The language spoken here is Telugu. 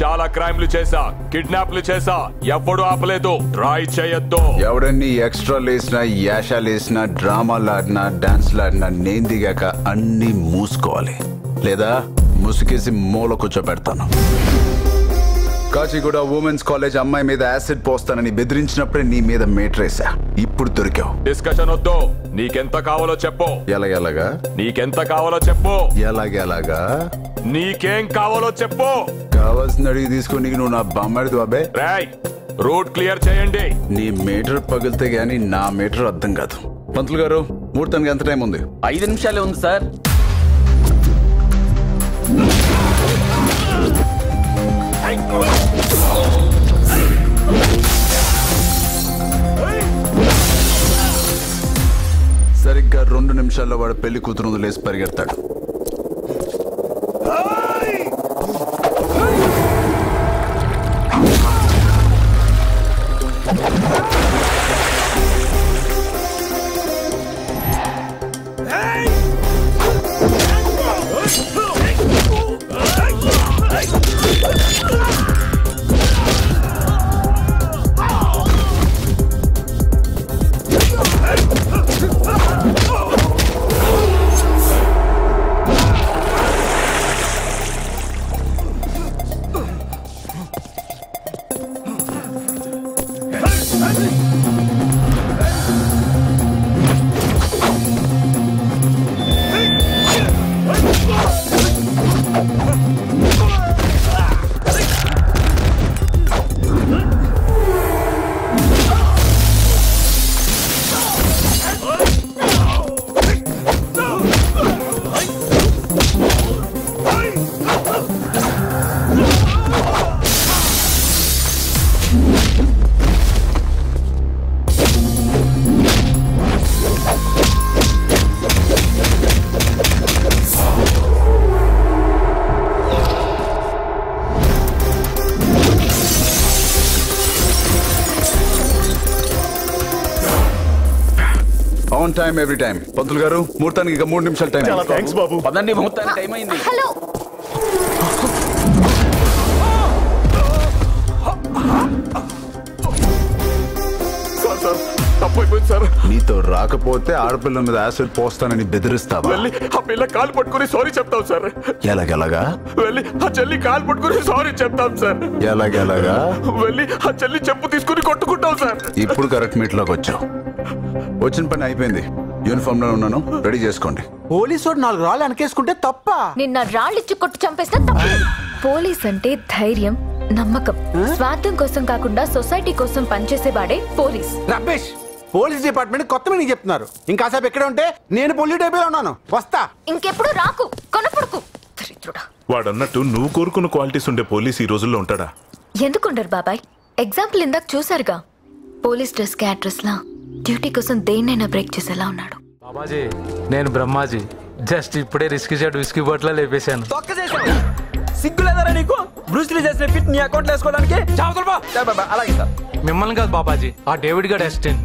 చాలా క్రైమ్లు చేసా, కిడ్నాప్లు చేసా, ఎప్పుడు ఆపలేదు. ట్రై చేయొద్దు. ఎవడన్ని ఎక్స్ట్రా లేసినా, యాషాలేసినా, డ్రామాలు ఆడినా, డాన్స్లు ఆడినా నేను దిగాక అన్ని మూసుకోవాలి, లేదా ముసుకేసి మూల కూర్చోబెడతాను. కాచిగూడ ఉమెన్స్ కాలేజ్ అమ్మాయి మీద యాసిడ్ పోస్తానని బెదిరించినప్పుడే నీ మీద మేట్రేసా. ఇప్పుడు దొరికావు. డిస్కషన్ వద్దు. నీకెంత కావాలో చెప్పు. ఎలాగా? నీకెంత కావాలో చెప్పు. ఎలాగా? నీకేం కావాలో చెప్పు. కావాల్సిన అడిగి తీసుకుని నువ్వు నా బామ్మడిది బాబే. రాయ్, రూట్ క్లియర్ చేయండి. నీ మీటర్ పగిలితే గానీ నా మీటర్ అర్థం కాదు. పంతులు గారు, ముహూర్తానికి ఎంత టైం ఉంది? 5 నిమిషాలే ఉంది సార్. సరిగ్గా 2 నిమిషాల్లో వాడు పెళ్లి కూతురు లేసి పరిగెడతాడు. On time every time. పంతులు గారు, ముహూర్తానికి ఇక 3 నిమిషాలు టైం. చాలా థాంక్స్ బాబు. పదండి, ముహూర్తానికి టైం అయింది. హలో, సార్ తప్పైపోయింది సార్. నీతో రాకపోతే ఆడపిల్ల మీద యాసిడ్ పోస్తానని బెదిరిస్తావా? వెళ్ళి ఆ పిల్ల కాలు పట్టుకుని సారీ చెప్తాం సార్. ఎలాగా? వెళ్ళి ఆ చెల్లి కాలు పట్టుకుని సారీ చెప్తాం సార్. ఎలాగా? వెళ్ళి ఆ చెల్లి చెప్పు తీసుకుని కొట్టుకుంటాం సార్. ఇప్పుడు కరెక్ట్ మీట్ లోకి వచ్చావు. వచ్చిన పని అయిపోయింది. యూనిఫామ్ లో ఉన్నాను, రెడీ చేసుకోండి. పోలీసు 4 రాళ్ళు అనకేసుకుంటే తప్ప? నిన్న రాళ్ళిచ్చి కొట్టు చంపేస్తే తప్పు. పోలీస్ అంటే ధైర్యం, నమ్మకం. స్వార్థం కోసం కాకుండా సొసైటీ కోసం పనిచేసేవాడే పోలీస్. రమేష్, పోలీస్ డిపార్ట్మెంట్ కొత్త మీనింగ్ చెప్తున్నారు. ఇంకాసేపు ఎక్కడ ఉంటే నేను పొల్యూట్ అయిపోయి ఉన్నాను. వస్తా. ఇంకెప్పుడు రాకు, కొనపడుకు. దరిద్రుడా. వాడన్నట్టు నువ్వు కోరుకున్న క్వాలిటీస్ ఉండే పోలీస్ ఈ రోజుల్లో ఉంటాడా? ఎందుకుండరు బాబాయ్? ఎగ్జాంపుల్ ఇందాక చూసారుగా. పోలీస్ డ్రెస్ కి అడ్రస్ లా డ్యూటీ కోసం దేన్నైనా బ్రేక్ చేసేలా ఉన్నాడు. బాబాజీ, నేను బ్రహ్మాజీ. జస్ట్ ఇప్పుడే రిస్క్ షాట్ విస్కీ బాటిల్ లేపేశాను. సిగ్గులేదరా నీకు? బ్రూస్లీ చేసిన ఫిట్ నీ అకౌంట్లో వేసుకోవడానికి? అలాగే సార్. మిమ్మల్ని కాదు బాబాజీ, ఆ డేవిడ్ గారి అసిస్టెంట్.